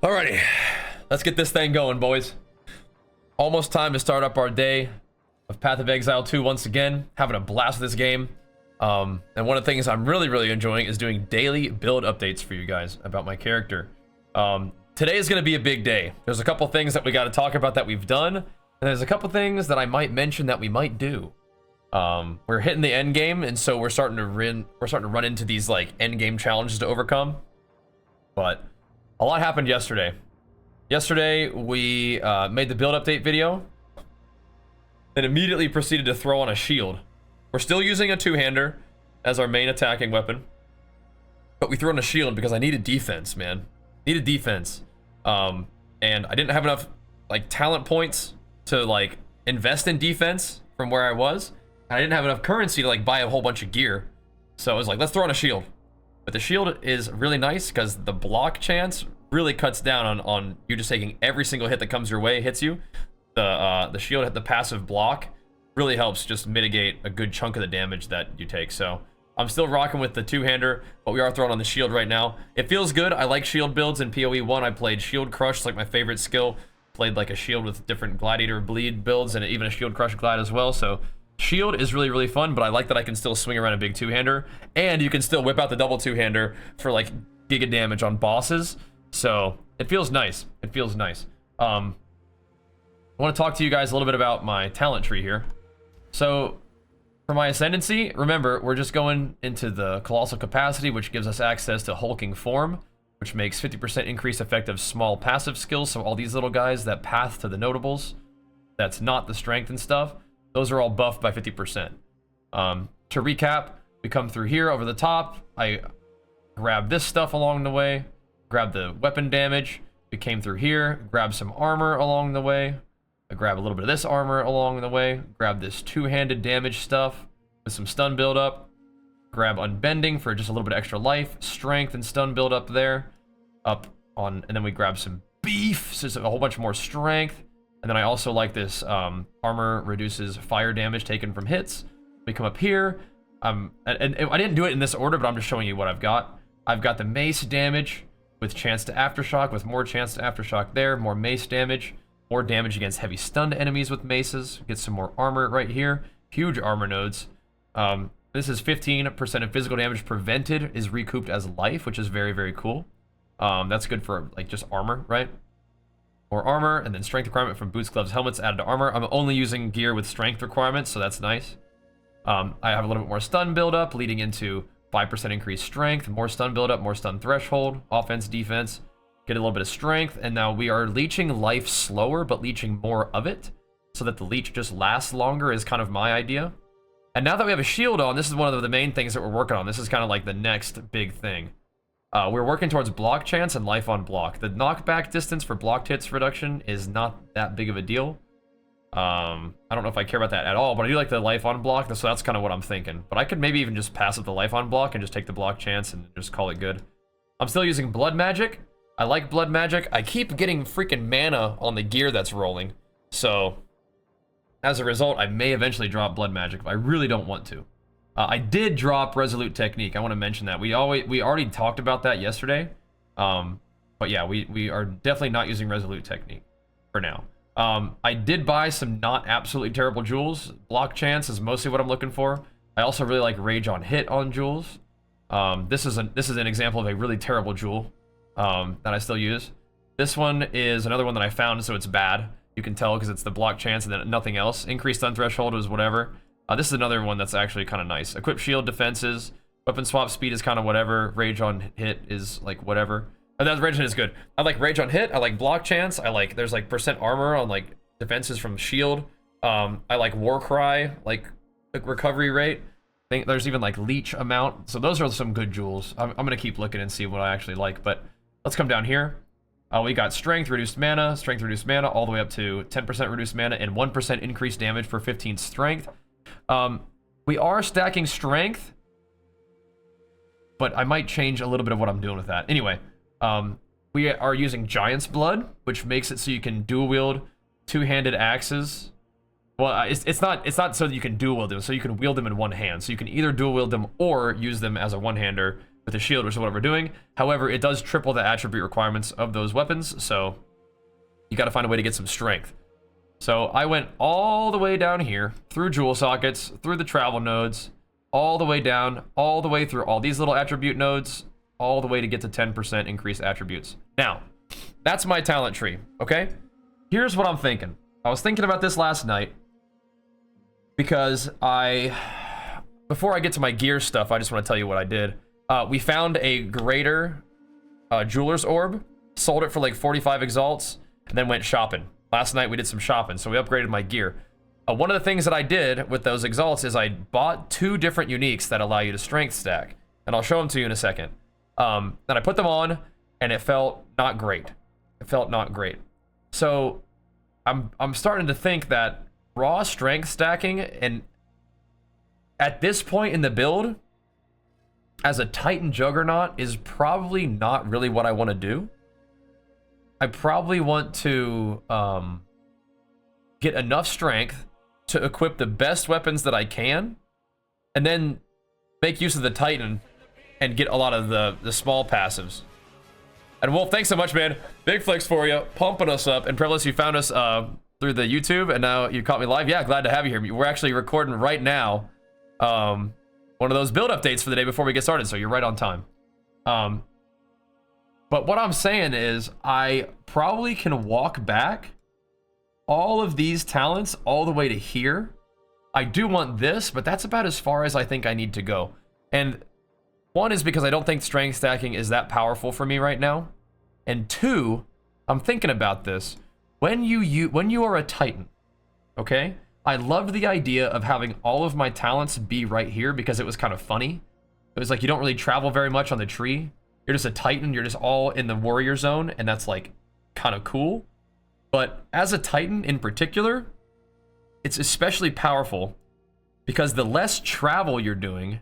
Alrighty, let's get this thing going, boys. Almost time to start up our day of Path of Exile 2 once again. Having a blast with this game. And one of the things I'm really enjoying is doing daily build updates for you guys about my character. Today is going to be a big day. There's a couple things that we got to talk about that we've done, and there's a couple things that I might mention that we might do. We're hitting the end game, and so we're starting to run into these like end game challenges to overcome. But a lot happened yesterday. Yesterday we made the build update video, and immediately proceeded to throw on a shield. We're still using a two-hander as our main attacking weapon, but we threw on a shield because I needed defense, man. Needed defense, and I didn't have enough like talent points to like invest in defense from where I was. And I didn't have enough currency to like buy a whole bunch of gear, so I was like, let's throw on a shield. But the shield is really nice because the block chance really cuts down on you just taking every single hit that comes your way hits you. The shield at the passive block really helps just mitigate a good chunk of the damage that you take. So I'm still rocking with the two-hander, but we are throwing on the shield right now. It feels good. I like shield builds in PoE 1. I played Shield Crush, it's like my favorite skill. Played like a shield with different Gladiator Bleed builds and even a Shield Crush Glide as well. So shield is really fun, but I like that I can still swing around a big two-hander, and you can still whip out the double two-hander for like giga damage on bosses. So it feels nice. It feels nice. I want to talk to you guys a little bit about my talent tree here. So for my ascendancy, remember, we're just going into the colossal capacity, which gives us access to hulking form, which makes 50% increased effective small passive skills. So all these little guys that path to the notables, that's not the strength and stuff, those are all buffed by 50%. To recap, we come through here over the top. I grab this stuff along the way, grab the weapon damage. We came through here, grab some armor along the way. I grab a little bit of this armor along the way, grab this two-handed damage stuff with some stun build-up, grab unbending for just a little bit of extra life, strength and stun build-up there, and then we grab some beef, so it's a whole bunch more strength. And then I also like this armor reduces fire damage taken from hits. We come up here, and I didn't do it in this order, but I'm just showing you what I've got. I've got the mace damage with chance to aftershock, with more chance to aftershock there, more mace damage. More damage against heavy stunned enemies with maces. Get some more armor right here. Huge armor nodes. This is 15% of physical damage prevented is recouped as life, which is very cool. That's good for like just armor, right? More armor, and then strength requirement from boots, gloves, helmets added to armor. I'm only using gear with strength requirements, so that's nice. I have a little bit more stun buildup, leading into 5% increased strength, more stun buildup, more stun threshold, offense, defense. Get a little bit of strength, and now we are leeching life slower, but leeching more of it, so that the leech just lasts longer is kind of my idea. And now that we have a shield on, this is one of the main things that we're working on. This is kind of like the next big thing. We're working towards block chance and life on block. The knockback distance for blocked hits reduction is not that big of a deal. I don't know if I care about that at all, but I do like the life on block, so that's kind of what I'm thinking. But I could maybe even just pass up the life on block and just take the block chance and just call it good. I'm still using blood magic. I like blood magic. I keep getting freaking mana on the gear that's rolling. So, as a result, I may eventually drop blood magic, but I really don't want to. I did drop resolute technique. I want to mention that. We already talked about that yesterday. But yeah, we are definitely not using resolute technique for now. I did buy some not absolutely terrible jewels. Block chance is mostly what I'm looking for. I also really like rage on hit on jewels. This is an example of a really terrible jewel. That I still use. This one is another one that I found, so it's bad. You can tell because it's the block chance and then nothing else. Increased stun threshold is whatever. This is another one that's actually kind of nice. Equip shield defenses. Weapon swap speed is kind of whatever. Rage on hit is like whatever. And that rage on hit is good. I like rage on hit. I like block chance. I like there's like percent armor on like defenses from shield. I like war cry, like recovery rate. I think there's even like leech amount. So those are some good jewels. I'm gonna keep looking and see what I actually like, but let's come down here. We got strength reduced mana, all the way up to 10% reduced mana and 1% increased damage for 15 strength. We are stacking strength, but I might change a little bit of what I'm doing with that. Anyway, we are using Giant's Blood, which makes it so you can dual wield two-handed axes. Well, it's not so that you can dual wield them, so you can wield them in one hand. So you can either dual wield them or use them as a one-hander. with the shield, which is what we're doing. However, it does triple the attribute requirements of those weapons, so you got to find a way to get some strength. So I went all the way down here, through jewel sockets, through the travel nodes, all the way down, all the way through all these little attribute nodes, all the way to get to 10% increased attributes. Now, that's my talent tree, okay? Here's what I'm thinking. I was thinking about this last night because before I get to my gear stuff, I just want to tell you what I did. We found a greater jeweler's orb, sold it for like 45 exalts, and then went shopping. Last night we did some shopping, so we upgraded my gear. One of the things that I did with those exalts is I bought 2 different uniques that allow you to strength stack, and I'll show them to you in a second. Then I put them on, and it felt not great. It felt not great. So I'm starting to think that raw strength stacking, and at this point in the build, as a Titan Juggernaut, is probably not really what I want to do. I probably want to get enough strength to equip the best weapons that I can, and then make use of the Titan and get a lot of the small passives. And Wolf, thanks so much, man. Big flex for you, pumping us up. And Prevalus, you found us through the YouTube, and now you caught me live. Yeah, glad to have you here. We're actually recording right now one of those build updates for the day before we get started, so you're right on time. But what I'm saying is I probably can walk back all of these talents all the way to here. I do want this, but that's about as far as I think I need to go. And one is because I don't think strength stacking is that powerful for me right now. And 2, I'm thinking about this. When you are a Titan, okay? I loved the idea of having all of my talents be right here because it was kind of funny. It was like you don't really travel very much on the tree. You're just a Titan, you're just all in the warrior zone, and that's like kind of cool. But as a Titan in particular, it's especially powerful because the less travel you're doing,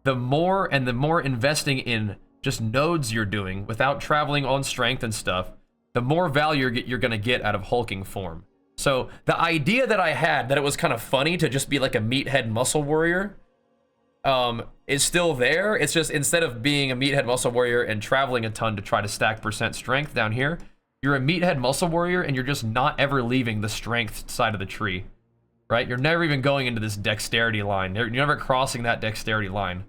the more investing in just nodes you're doing without traveling on strength and stuff, the more value you're going to get out of hulking form. So the idea that I had that it was kind of funny to just be like a meathead muscle warrior is still there. It's just instead of being a meathead muscle warrior and traveling a ton to try to stack percent strength down here, you're a meathead muscle warrior and you're just not ever leaving the strength side of the tree, right? You're never even going into this dexterity line. You're never crossing that dexterity line.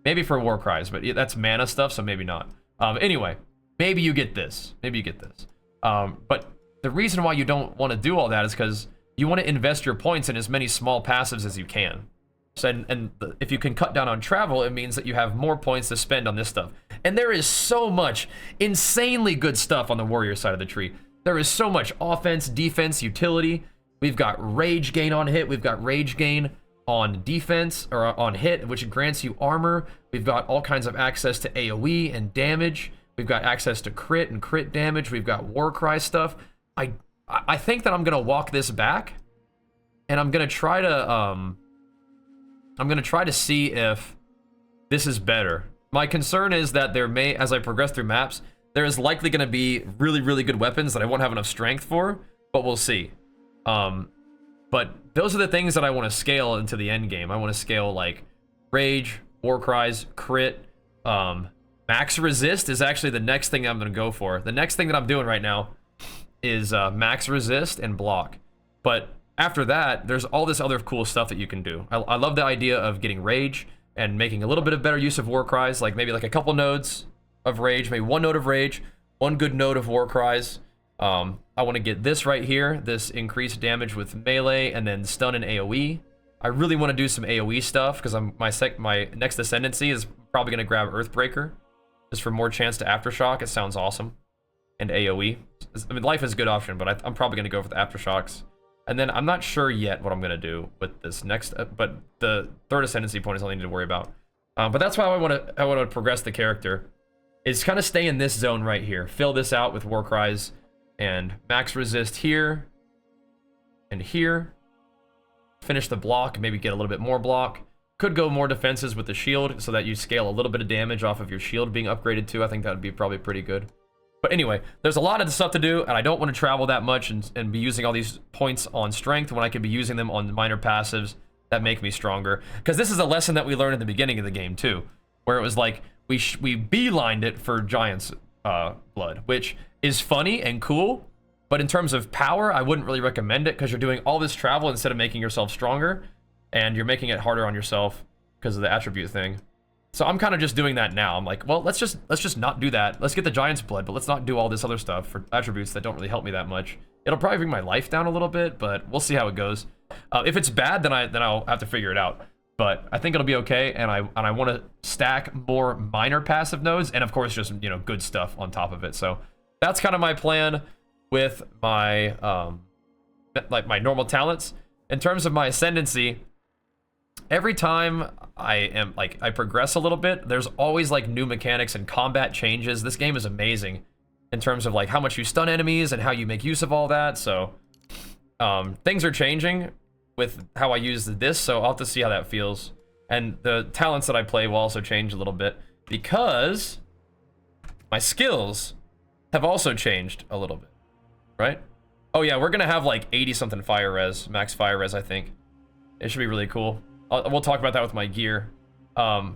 Maybe for war cries, but that's mana stuff, so maybe not. Anyway, maybe you get this. Maybe you get this. But the reason why you don't want to do all that is because you want to invest your points in as many small passives as you can. So, if you can cut down on travel, it means that you have more points to spend on this stuff. And there is so much insanely good stuff on the warrior side of the tree. There is so much offense, defense, utility. We've got rage gain on hit. We've got rage gain on defense, or on hit, which grants you armor. We've got all kinds of access to AoE and damage. We've got access to crit and crit damage. We've got war cry stuff. I think that I'm gonna walk this back, and I'm gonna try to see if this is better. My concern is that there may, as I progress through maps, there is likely gonna be really, really good weapons that I won't have enough strength for, but we'll see. But those are the things that I want to scale into the end game. I want to scale like rage, war cries, crit, max resist is actually the next thing I'm going to go for. The next thing that I'm doing right now is max resist and block. But after that, there's all this other cool stuff that you can do. I love the idea of getting rage and making a little bit of better use of war cries, like maybe like a couple nodes of rage, maybe 1 node of rage, 1 good node of war cries. I want to get this right here, this increased damage with melee and then stun and AoE. I really want to do some AoE stuff because my next ascendancy is probably going to grab Earthbreaker just for more chance to Aftershock. It sounds awesome. And AoE. I mean, Life is a good option, but I'm probably going to go for the Aftershocks. And then I'm not sure yet what I'm going to do with this next, but the 3rd ascendancy point is all I need to worry about. But that's why I want to progress the character, is kind of stay in this zone right here. Fill this out with war cries and max resist here and here. Finish the block, maybe get a little bit more block. Could go more defenses with the shield so that you scale a little bit of damage off of your shield being upgraded too. I think that would be probably pretty good. But anyway, there's a lot of stuff to do, and I don't want to travel that much and be using all these points on strength when I could be using them on minor passives that make me stronger. Because this is a lesson that we learned at the beginning of the game too, where it was like, we beelined it for Giant's blood, which is funny and cool, but in terms of power, I wouldn't really recommend it because you're doing all this travel instead of making yourself stronger, and you're making it harder on yourself because of the attribute thing. So I'm kind of just doing that now. I'm like, well, let's just not do that. Let's get the Giant's blood, but let's not do all this other stuff for attributes that don't really help me that much. It'll probably bring my life down a little bit, but we'll see how it goes. If it's bad, then I'll have to figure it out. But I think it'll be okay, and I want to stack more minor passive nodes, and of course just, you know, good stuff on top of it. So that's kind of my plan with my like my normal talents. In terms of my ascendancy, every time I progress a little bit, there's always like new mechanics and combat changes. This game is amazing in terms of like how much you stun enemies and how you make use of all that. So things are changing with how I use this, so I'll have to see how that feels. And the talents that I play will also change a little bit because my skills have also changed a little bit, right? Oh yeah, we're gonna have like 80 something fire res, max fire res, I think. It should be really cool. We'll talk about that with my gear. But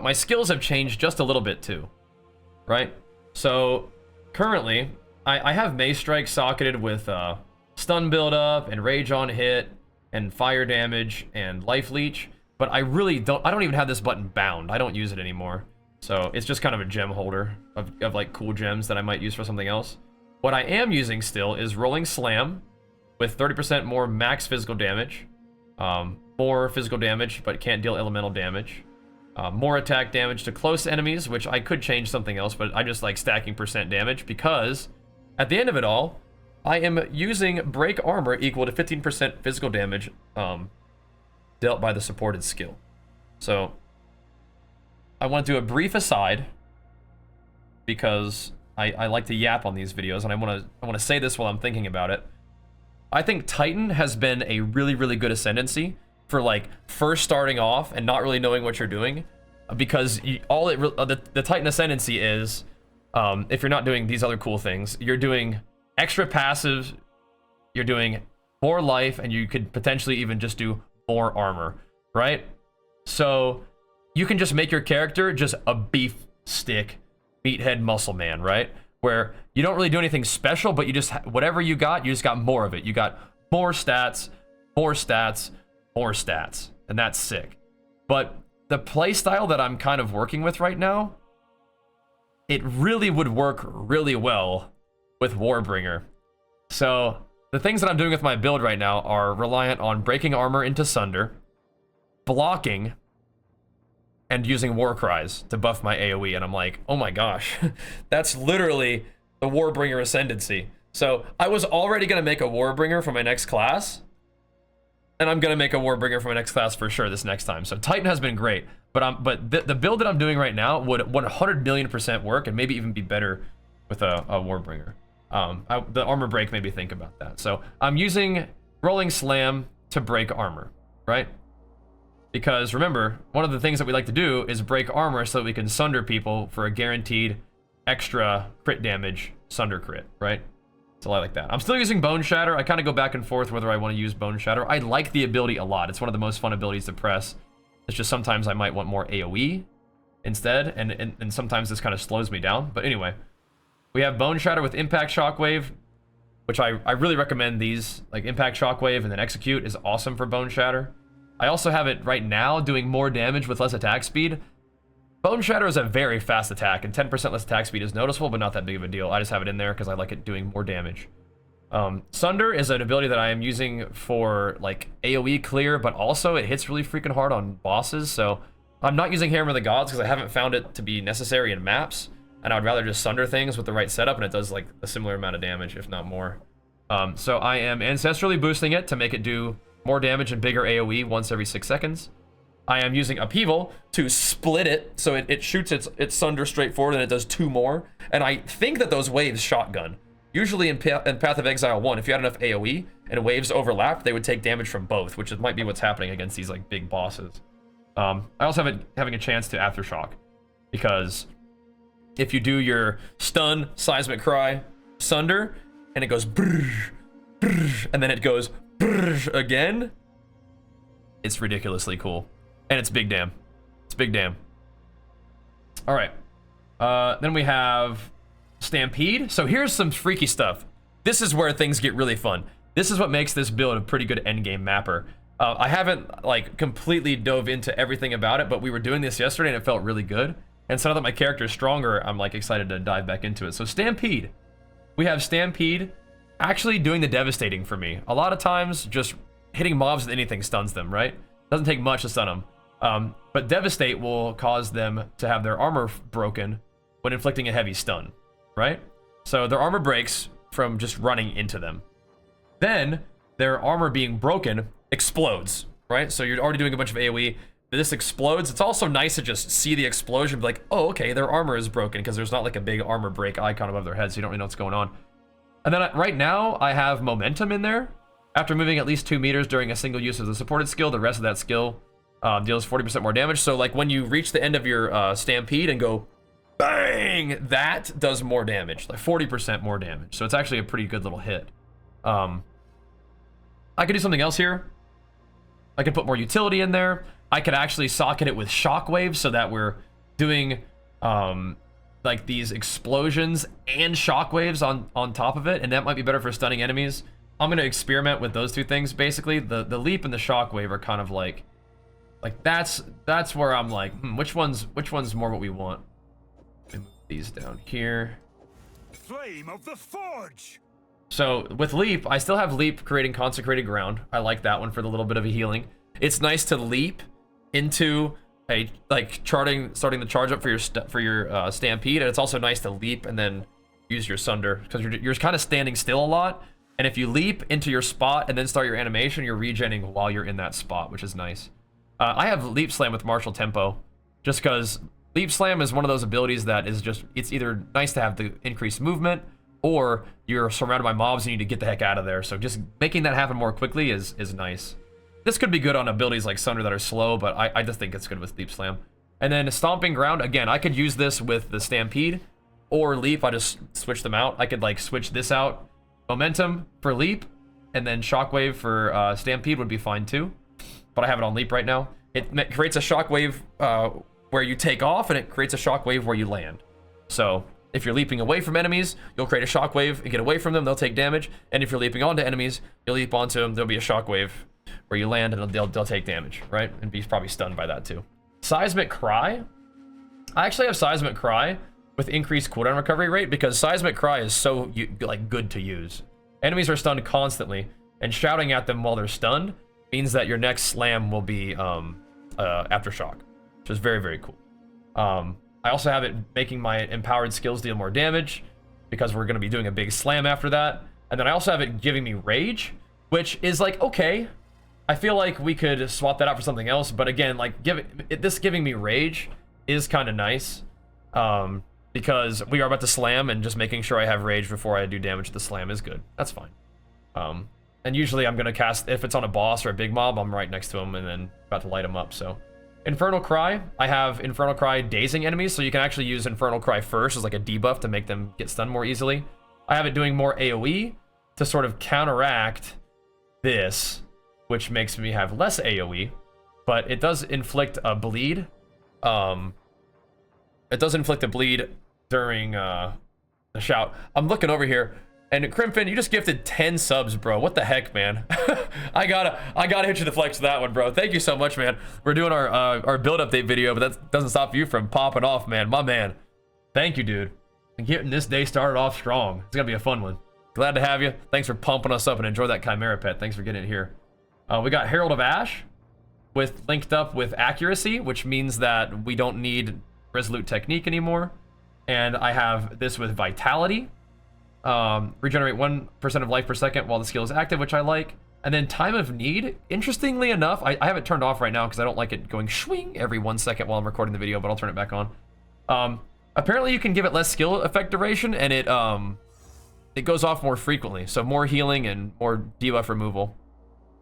my skills have changed just a little bit too, right? So currently, I have Mace Strike socketed with stun buildup and rage on hit and fire damage and life leech, but I don't even have this button bound. I don't use it anymore. So it's just kind of a gem holder of like cool gems that I might use for something else. What I am using still is Rolling Slam with 30% more max physical damage, more physical damage, but can't deal elemental damage. More attack damage to close enemies, which I could change something else, but I just like stacking percent damage because at the end of it all, I am using break armor equal to 15% physical damage dealt by the supported skill. So I want to do a brief aside because I like to yap on these videos, and I want to say this while I'm thinking about it. I think Titan has been a really, really good ascendancy for like first starting off and not really knowing what you're doing, because the Titan ascendancy is if you're not doing these other cool things, you're doing extra passives, you're doing more life, and you could potentially even just do more armor, right? So you can just make your character just a beef stick, meathead muscle man, right? Where you don't really do anything special, but you just, whatever you just got more of it. You got more stats, more stats, more stats, and that's sick. But the playstyle that I'm kind of working with right now, it really would work really well with Warbringer. So the things that I'm doing with my build right now are reliant on breaking armor into Sunder, blocking, and using War Cries to buff my AoE. And I'm like, oh my gosh, that's literally the Warbringer ascendancy. So I was already going to make a Warbringer for my next class, and I'm going to make a Warbringer for my next class for sure this next time. So Titan has been great, but the build that I'm doing right now would 100,000,000% work, and maybe even be better with a Warbringer. The armor break made me think about that. So I'm using Rolling Slam to break armor, right? Because remember, one of the things that we like to do is break armor so that we can sunder people for a guaranteed extra crit damage sunder crit, right? So I like that. I'm still using Bone Shatter. I kind of go back and forth whether I want to use Bone Shatter. I like the ability a lot. It's one of the most fun abilities to press. It's just sometimes I might want more AoE instead, and sometimes this kind of slows me down. But anyway, we have Bone Shatter with Impact Shockwave, which I really recommend these. Like Impact Shockwave and then Execute is awesome for Bone Shatter. I also have it right now doing more damage with less attack speed. Bone Shatter is a very fast attack, and 10% less attack speed is noticeable, but not that big of a deal. I just have it in there because I like it doing more damage. Sunder is an ability that I am using for like AoE clear, but also it hits really freaking hard on bosses, so I'm not using Hammer of the Gods because I haven't found it to be necessary in maps, and I would rather just Sunder things with the right setup, and it does like a similar amount of damage, if not more. So I am ancestrally boosting it to make it do more damage and bigger AoE once every 6 seconds. I am using Upheaval to split it, so it shoots its Sunder straight forward and it does 2 more. And I think that those waves shotgun. Usually in Path of Exile 1, if you had enough AoE and waves overlapped, they would take damage from both, which might be what's happening against these like big bosses. I also have it having a chance to Aftershock, because if you do your stun, Seismic Cry, Sunder, and it goes brrr, brrr, and then it goes brrr again, it's ridiculously cool. And it's big damn. It's big damn. All right. Then we have Stampede. So here's some freaky stuff. This is where things get really fun. This is what makes this build a pretty good endgame mapper. I haven't like completely dove into everything about it, but we were doing this yesterday and it felt really good. And so now that my character is stronger, I'm like excited to dive back into it. So Stampede. We have Stampede actually doing the devastating for me. A lot of times just hitting mobs with anything stuns them, right? Doesn't take much to stun them. But Devastate will cause them to have their armor broken when inflicting a heavy stun, right? So their armor breaks from just running into them. Then their armor being broken explodes, right? So you're already doing a bunch of AoE. This explodes. It's also nice to just see the explosion, be like, oh, okay, their armor is broken, because there's not like a big armor break icon above their head, so you don't really know what's going on. And then right now, I have Momentum in there. After moving at least 2 meters during a single use of the supported skill, the rest of that skill deals 40% more damage. So like when you reach the end of your Stampede and go bang, that does more damage, like 40% more damage. So it's actually a pretty good little hit. I could do something else here. I could put more utility in there. I could actually socket it with shockwaves so that we're doing like these explosions and shockwaves on top of it, and that might be better for stunning enemies. I'm gonna experiment with those two things. Basically, the leap and the shockwave are kind of like that's where I'm like, which one's more what we want. Let me move these down here. Flame of the Forge. So with leap, I still have leap creating consecrated ground. I like that one for the little bit of a healing. It's nice to leap into a like starting the charge up for your Stampede, and it's also nice to leap and then use your Sunder, because you're kind of standing still a lot. And if you leap into your spot and then start your animation, you're regenning while you're in that spot, which is nice. I have Leap Slam with Martial Tempo, just because Leap Slam is one of those abilities that is just, it's either nice to have the increased movement, or you're surrounded by mobs and you need to get the heck out of there. So just making that happen more quickly is nice. This could be good on abilities like Sunder that are slow, but I just think it's good with Leap Slam. And then Stomping Ground, again, I could use this with the Stampede or Leap. I just switch them out. I could like switch this out. Momentum for Leap, and then Shockwave for Stampede would be fine too. But I have it on Leap right now. It creates a Shockwave where you take off, and it creates a Shockwave where you land. So if you're leaping away from enemies, you'll create a Shockwave and get away from them. They'll take damage. And if you're leaping onto enemies, you'll leap onto them. There'll be a Shockwave where you land, and they'll take damage, right? And be probably stunned by that too. Seismic Cry. I actually have Seismic Cry with increased cooldown recovery rate, because Seismic Cry is so like good to use. Enemies are stunned constantly, and shouting at them while they're stunned means that your next slam will be Aftershock, which is very, very cool. I also have it making my empowered skills deal more damage, because we're going to be doing a big slam after that. And then I also have it giving me Rage, which is like, okay, I feel like we could swap that out for something else, but again, like this giving me Rage is kind of nice. Because we are about to slam, and just making sure I have Rage before I do damage to the slam is good. That's fine. And usually I'm going to cast, if it's on a boss or a big mob, I'm right next to him and then about to light him up. So Infernal Cry, I have Infernal Cry dazing enemies, so you can actually use Infernal Cry first as like a debuff to make them get stunned more easily. I have it doing more AoE to sort of counteract this, which makes me have less AoE, but it does inflict a bleed. It does inflict a bleed during the shout. I'm looking over here, and Crimfin, you just gifted 10 subs, bro. What the heck, man? I gotta hit you the flex with that one, bro. Thank you so much, man. We're doing our build update video, but that doesn't stop you from popping off, man. My man. Thank you, dude. And getting this day started off strong. It's gonna be a fun one. Glad to have you. Thanks for pumping us up, and enjoy that Chimera pet. Thanks for getting it here. We got Herald of Ash linked up with Accuracy, which means that we don't need Resolute Technique anymore. And I have this with Vitality. Regenerate 1% of life per second while the skill is active, which I like. And then Time of Need, interestingly enough, I have it turned off right now because I don't like it going swing every 1 second while I'm recording the video, but I'll turn it back on. Apparently you can give it less skill effect duration, and it goes off more frequently, so more healing and more debuff removal.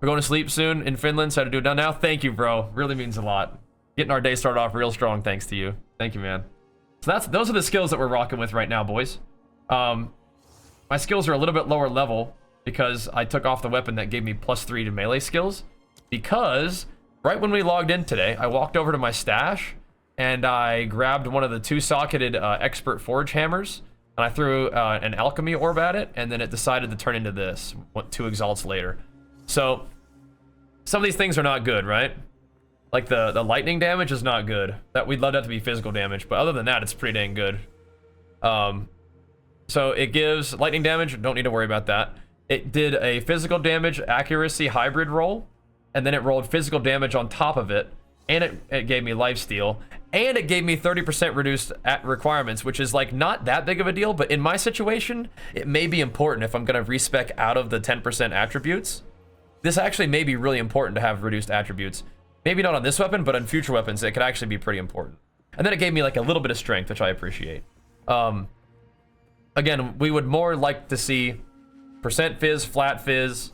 We're going to sleep soon in Finland, so I have to do it down now. Thank you, bro. Really means a lot. Getting our day started off real strong, thanks to you. Thank you, man. So those are the skills that we're rocking with right now, boys. My skills are a little bit lower level because I took off the weapon that gave me +3 to melee skills. Because right when we logged in today, I walked over to my stash and I grabbed one of the 2-socketed expert forge hammers, and I threw an alchemy orb at it, and then it decided to turn into this 2 exalts later. So some of these things are not good, right? Like the lightning damage is not good. That we'd love that to be physical damage, but other than that, it's pretty dang good. So it gives lightning damage, don't need to worry about that. It did a physical damage accuracy hybrid roll, and then it rolled physical damage on top of it, and it gave me lifesteal, and it gave me 30% reduced at requirements, which is like not that big of a deal, but in my situation, it may be important if I'm gonna respec out of the 10% attributes. This actually may be really important to have reduced attributes. Maybe not on this weapon, but on future weapons, it could actually be pretty important. And then it gave me like a little bit of strength, which I appreciate. Again, we would more like to see percent fizz, flat fizz,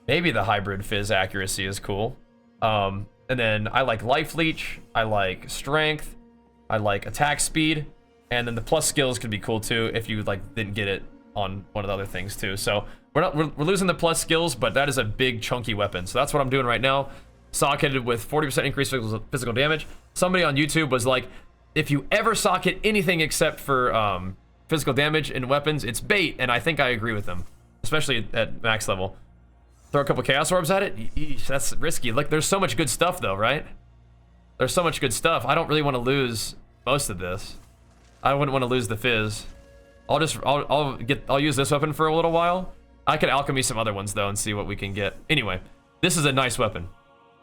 maybe the hybrid fizz accuracy is cool. And then I like life leech, I like strength, I like attack speed, and then the plus skills could be cool too if you like didn't get it on one of the other things too. So we're losing the plus skills, but that is a big chunky weapon. So that's what I'm doing right now. Socketed with 40% increased physical damage. Somebody on YouTube was like, if you ever socket anything except for physical damage in weapons, it's bait, and I think I agree with them, especially at max level. Throw a couple chaos orbs at it, eesh, that's risky. Like, there's so much good stuff though, right? There's so much good stuff. I don't really want to lose most of this. I wouldn't want to lose the fizz. I'll use this weapon for a little while. I could alchemy some other ones though and see what we can get. Anyway, this is a nice weapon.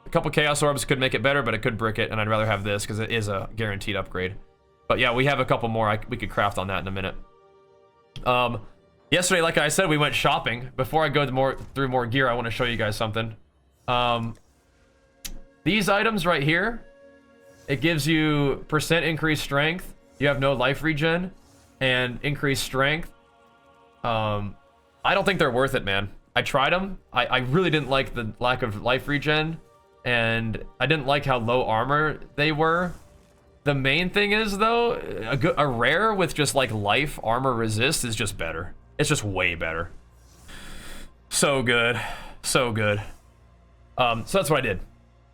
A couple chaos orbs could make it better, but it could brick it, and I'd rather have this because it is a guaranteed upgrade. But yeah, we have a couple more we could craft on that in a minute. Yesterday, like I said, we went shopping. Before I go through more gear, I want to show you guys something. These items right here, it gives you percent increased strength. You have no life regen and increased strength. I don't think they're worth it, man. I tried them. I really didn't like the lack of life regen, and I didn't like how low armor they were. The main thing is though, a rare with just like life armor resist is just better. It's just way better. So good, so good. So that's what I did.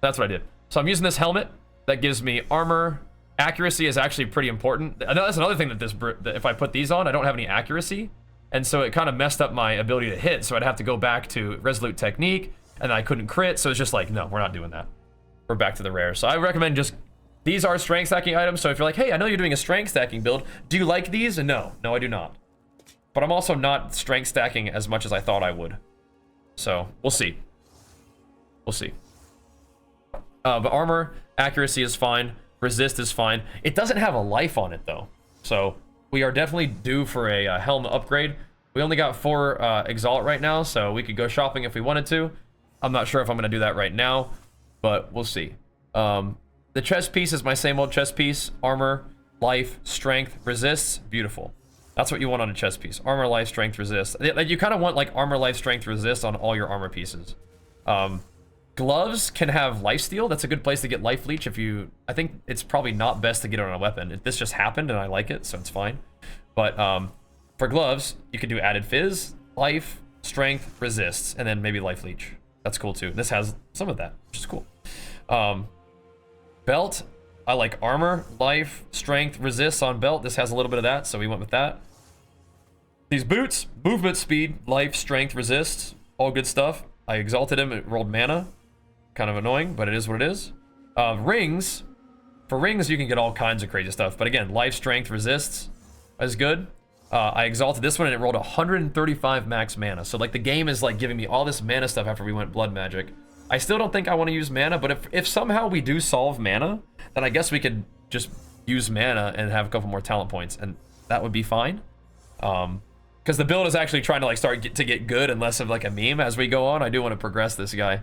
That's what I did. So I'm using this helmet that gives me armor. Accuracy is actually pretty important. That's another thing that if I put these on, I don't have any accuracy, and so it kind of messed up my ability to hit. So I'd have to go back to resolute technique, and I couldn't crit. So it's just like, no, we're not doing that. We're back to the rare. So I recommend just. These are strength stacking items, so if you're like, hey, I know you're doing a strength stacking build, do you like these? No, I do not. But I'm also not strength stacking as much as I thought I would. So, we'll see. We'll see. But armor, accuracy is fine, resist is fine. It doesn't have a life on it, though. So, we are definitely due for a helmet upgrade. We only got 4 Exalt right now, so we could go shopping if we wanted to. I'm not sure if I'm going to do that right now, but we'll see. The chest piece is my same old chest piece. Armor, life, strength, resists. Beautiful. That's what you want on a chest piece. Armor, life, strength, resist. You kind of want like armor, life, strength, resist on all your armor pieces. Gloves can have lifesteal. That's a good place to get life leech if you... I think it's probably not best to get it on a weapon. This just happened and I like it, so it's fine. But for gloves, you could do added fizz, life, strength, resists, and then maybe life leech. That's cool too. This has some of that, which is cool. Belt, I like armor, life, strength, resists on belt. This has a little bit of that, so we went with that. These boots, movement speed, life, strength, resists, all good stuff. I exalted him, it rolled mana. Kind of annoying, but it is what it is. Rings, for rings you can get all kinds of crazy stuff, but again, life, strength, resists is good. I exalted this one and it rolled 135 max mana. So like the game is like giving me all this mana stuff after we went blood magic. I still don't think I want to use mana, but if somehow we do solve mana, then I guess we could just use mana and have a couple more talent points, and that would be fine. Because the build is actually trying to like to get good and less of like a meme as we go on. I do want to progress this guy.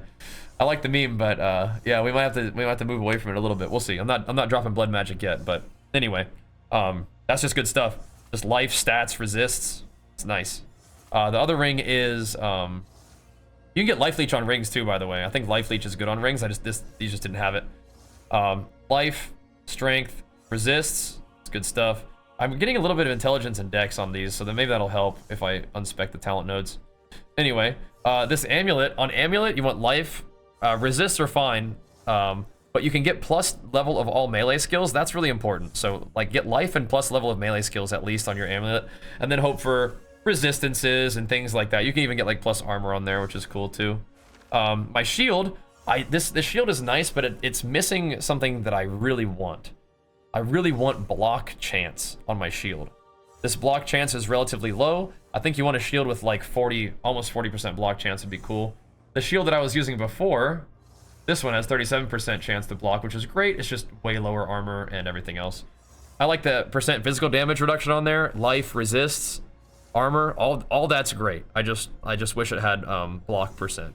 I like the meme, but yeah, we might have to move away from it a little bit. We'll see. I'm not dropping blood magic yet, but anyway, that's just good stuff. Just life, stats, resists. It's nice. The other ring is you can get life leech on rings too, by the way. I think life leech is good on rings. These just didn't have it. Life, strength, resists. It's good stuff. I'm getting a little bit of intelligence and dex on these, so then maybe that'll help if I unspec the talent nodes. Anyway, this amulet, on amulet, you want life. Resists are fine. but you can get plus level of all melee skills. That's really important. So like get life and plus level of melee skills at least on your amulet, and then hope for resistances and things like that. You can even get like plus armor on there, which is cool too. My shield, this shield is nice, but it's missing something that I really want. I really want block chance on my shield. This block chance is relatively low. I think you want a shield with like 40, almost 40% block chance would be cool. The shield that I was using before, this one has 37% chance to block, which is great. It's just way lower armor and everything else. I like the percent physical damage reduction on there. Life, resists, armor, all that's great. I just wish it had block percent,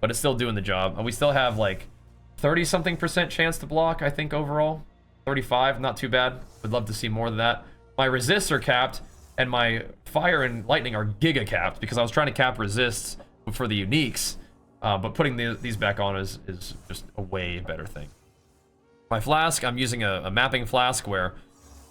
but it's still doing the job. And we still have like 30 something percent chance to block, I think overall. 35, not too bad. Would love to see more than that. My resists are capped, and my fire and lightning are giga capped because I was trying to cap resists for the uniques, but putting these back on is just a way better thing. My flask, I'm using a mapping flask where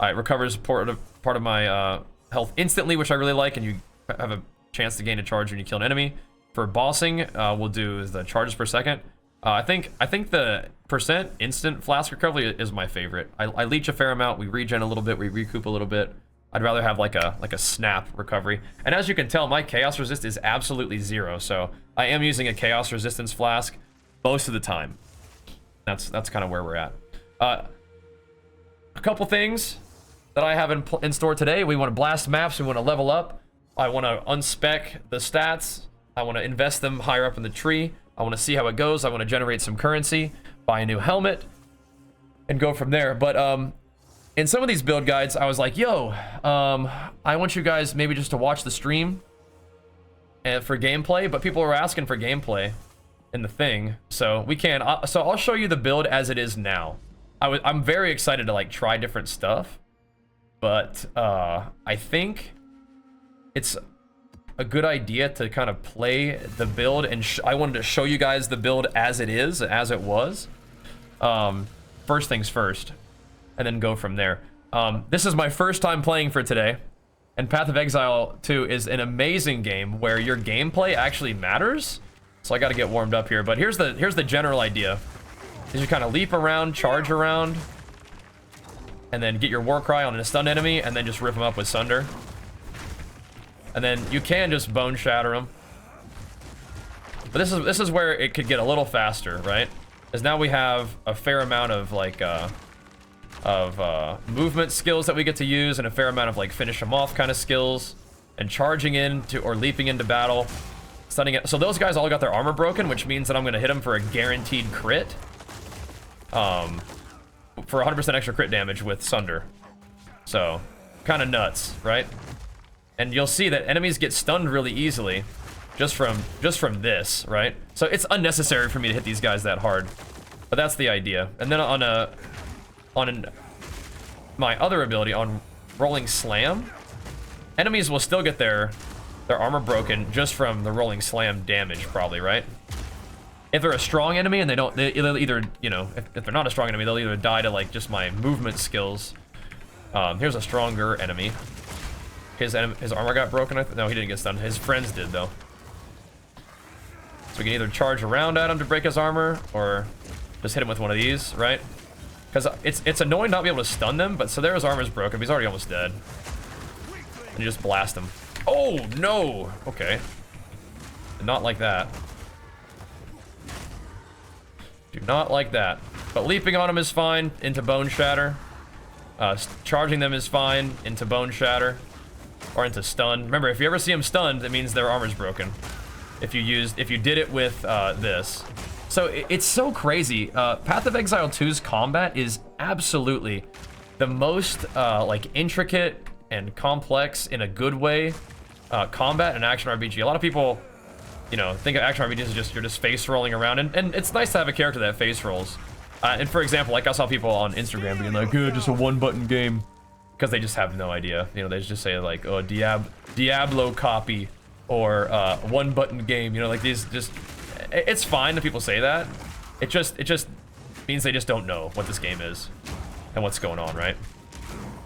it recovers part of my health instantly, which I really like, and you have a chance to gain a charge when you kill an enemy. For bossing, we'll do the charges per second. I think the percent instant flask recovery is my favorite. I leech a fair amount, we regen a little bit, we recoup a little bit. I'd rather have like a snap recovery. And as you can tell, my chaos resist is absolutely 0, so I am using a chaos resistance flask most of the time. That's kind of where we're at. A couple things that I have in store today. We want to blast maps, we want to level up. I want to unspec the stats. I want to invest them higher up in the tree. I want to see how it goes. I want to generate some currency, buy a new helmet, and go from there. But in some of these build guides, I was like, yo, I want you guys maybe just to watch the stream for gameplay, but people were asking for gameplay in the thing, so we can. So I'll show you the build as it is now. I'm very excited to like try different stuff, but I think it's a good idea to kind of play the build, and I wanted to show you guys the build as it is, as it was. First things first, and then go from there. This is my first time playing for today, and Path of Exile 2 is an amazing game where your gameplay actually matters. So I got to get warmed up here, but here's the general idea. Is you kind of leap around, charge around, and then get your war cry on a stunned enemy, and then just rip them up with Sunder. And then you can just bone shatter them. But this is where it could get a little faster, right? Because now we have a fair amount of like movement skills that we get to use, and a fair amount of like finish them off kind of skills, and charging into or leaping into battle, stunning it. So those guys all got their armor broken, which means that I'm gonna hit them for a guaranteed crit. For 100% extra crit damage with Sunder. So kind of nuts, right? And you'll see that enemies get stunned really easily just from this, right? So it's unnecessary for me to hit these guys that hard, but that's the idea. And then my other ability, on Rolling Slam, enemies will still get their armor broken just from the Rolling Slam damage, probably, right? If they're a strong enemy and they'll either, you know, if they're not a strong enemy, they'll either die to like just my movement skills. Here's a stronger enemy. His armor got broken. No, he didn't get stunned. His friends did, though. So we can either charge around at him to break his armor, or just hit him with one of these, right? Because it's annoying not to be able to stun them, but so there his armor's broken, but he's already almost dead. And you just blast him. Oh, no! Okay. Not like that. Do not like that. But leaping on him is fine, into Bone Shatter. Charging them is fine, into Bone Shatter. Or into stun. Remember, if you ever see them stunned, that means their armor's broken. If you did it with this. So it's so crazy. Path of Exile 2's combat is absolutely the most like intricate and complex in a good way combat in action RPG. A lot of people, you know, think of action RPGs as you're just face rolling around, and it's nice to have a character that face rolls. And for example, like I saw people on Instagram being like, "Good, just a one-button game." Because they just have no idea, you know. They just say like, "Oh, Diablo copy," or "one button game." You know, like these. Just, it's fine that people say that. It just means they just don't know what this game is and what's going on, right?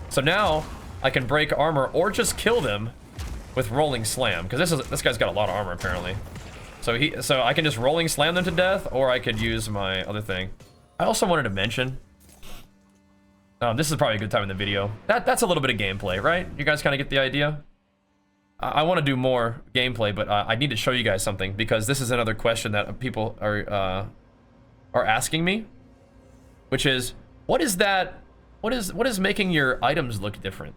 So now I can break armor or just kill them with Rolling Slam, because this guy's got a lot of armor apparently. So I can just Rolling Slam them to death, or I could use my other thing. I also wanted to mention, this is probably a good time in the video. That's a little bit of gameplay, right? You guys kind of get the idea? I want to do more gameplay, but I need to show you guys something because this is another question that people are asking me, which is, what is that? What is making your items look different,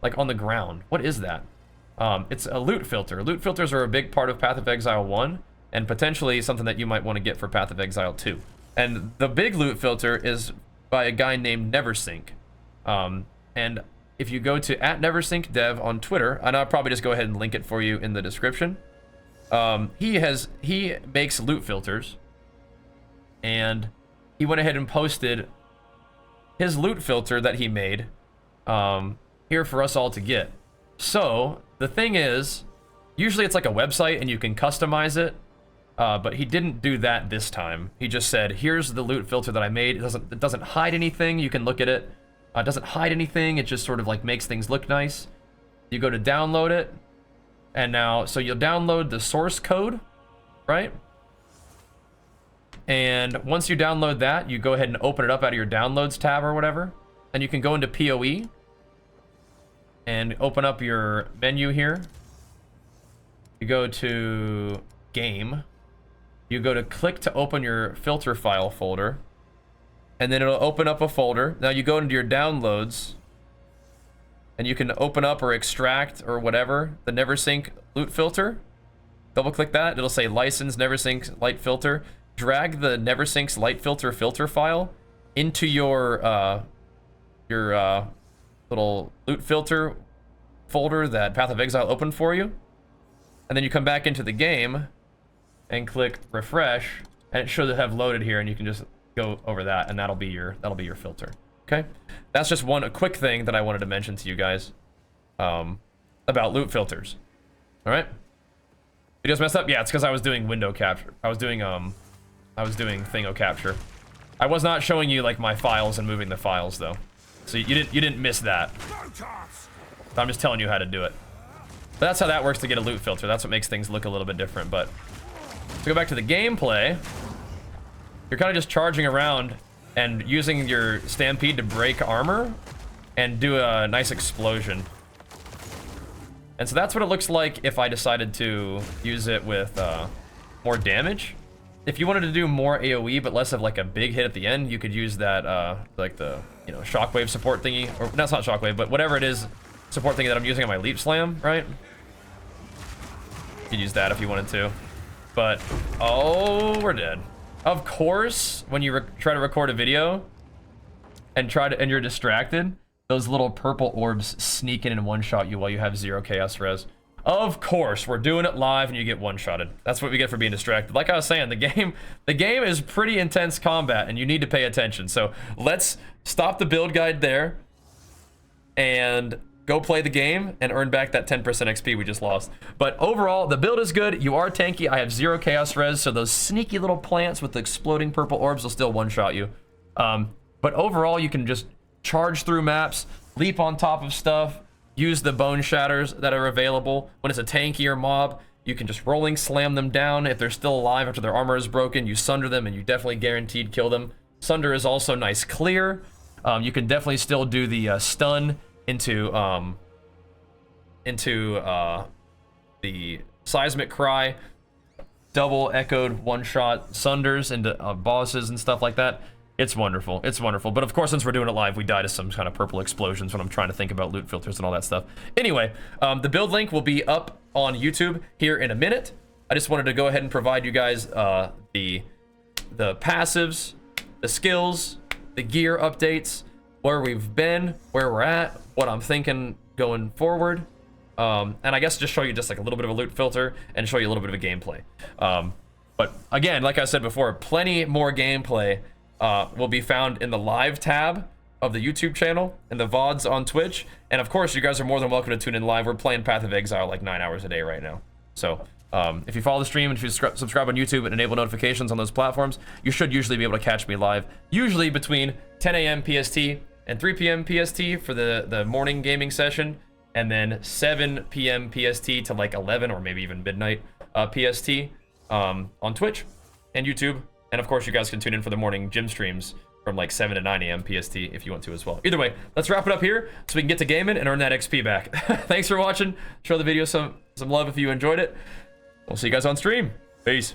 like on the ground? What is that? It's a loot filter. Loot filters are a big part of Path of Exile 1, and potentially something that you might want to get for Path of Exile 2. And the big loot filter is by a guy named Neversink. And if you go to @NeversinkDev on Twitter, and I'll probably just go ahead and link it for you in the description. He makes loot filters, and he went ahead and posted his loot filter that he made here for us all to get. So the thing is, usually it's like a website and you can customize it, but he didn't do that this time. He just said, here's the loot filter that I made. It doesn't hide anything. You can look at it. It doesn't hide anything. It just sort of like makes things look nice. You go to download it, and now, so you'll download the source code, right? And once you download that, you go ahead and open it up out of your downloads tab or whatever, and you can go into PoE and open up your menu here. You go to game. You go to click to open your filter file folder, and then it'll open up a folder. Now you go into your downloads, and you can open up or extract or whatever the Neversink loot filter. Double click that. It'll say license Neversink light filter. Drag the Neversink's light filter file into your little loot filter folder that Path of Exile opened for you, and then you come back into the game and click refresh, and it should have loaded here, and you can just go over that, and that'll be your filter. Okay, that's just a quick thing that I wanted to mention to you guys about loot filters. All right, video's messed up. Yeah, it's because I was doing window capture. I was doing thingo capture. I was not showing you like my files and moving the files though, so you didn't miss that. I'm just telling you how to do it. But that's how that works to get a loot filter. That's what makes things look a little bit different. But to go back to the gameplay, you're kind of just charging around and using your stampede to break armor and do a nice explosion. And so that's what it looks like if I decided to use it with more damage. If you wanted to do more AoE but less of like a big hit at the end, you could use that like the shockwave support thingy, or that's not shockwave, but whatever it is, support thingy that I'm using on my leap slam, right? You could use that if you wanted to. But oh, we're dead. Of course, when you try to record a video and you're distracted, those little purple orbs sneak in and one-shot you while you have 0 chaos res. Of course, we're doing it live and you get one-shotted. That's what we get for being distracted. Like I was saying, the game is pretty intense combat and you need to pay attention. So let's stop the build guide there and go play the game and earn back that 10% XP we just lost. But overall, the build is good. You are tanky. I have 0 chaos res, so those sneaky little plants with the exploding purple orbs will still one-shot you. But overall, you can just charge through maps, leap on top of stuff, use the bone shatters that are available. When it's a tankier mob, you can just rolling slam them down. If they're still alive after their armor is broken, you sunder them and you definitely guaranteed kill them. Sunder is also nice clear. You can definitely still do the stun into the seismic cry, double echoed one-shot sunders into bosses and stuff like that. It's wonderful. It's wonderful. But of course, since we're doing it live, we die to some kind of purple explosions when I'm trying to think about loot filters and all that stuff. Anyway, the build link will be up on YouTube here in a minute. I just wanted to go ahead and provide you guys the passives, the skills, the gear updates, where we've been, where we're at, what I'm thinking going forward. And I guess just show you just like a little bit of a loot filter and show you a little bit of a gameplay. But again, like I said before, plenty more gameplay will be found in the live tab of the YouTube channel and the VODs on Twitch. And of course, you guys are more than welcome to tune in live. We're playing Path of Exile like 9 hours a day right now. So if you follow the stream and if you subscribe on YouTube and enable notifications on those platforms, you should usually be able to catch me live, usually between 10 a.m. PST and 3 p.m. PST for the morning gaming session, and then 7 p.m. PST to like 11 or maybe even midnight PST on Twitch and YouTube. And of course, you guys can tune in for the morning gym streams from like 7 to 9 a.m. PST if you want to as well. Either way, let's wrap it up here so we can get to gaming and earn that XP back. Thanks for watching. Show the video some love if you enjoyed it. We'll see you guys on stream. Peace.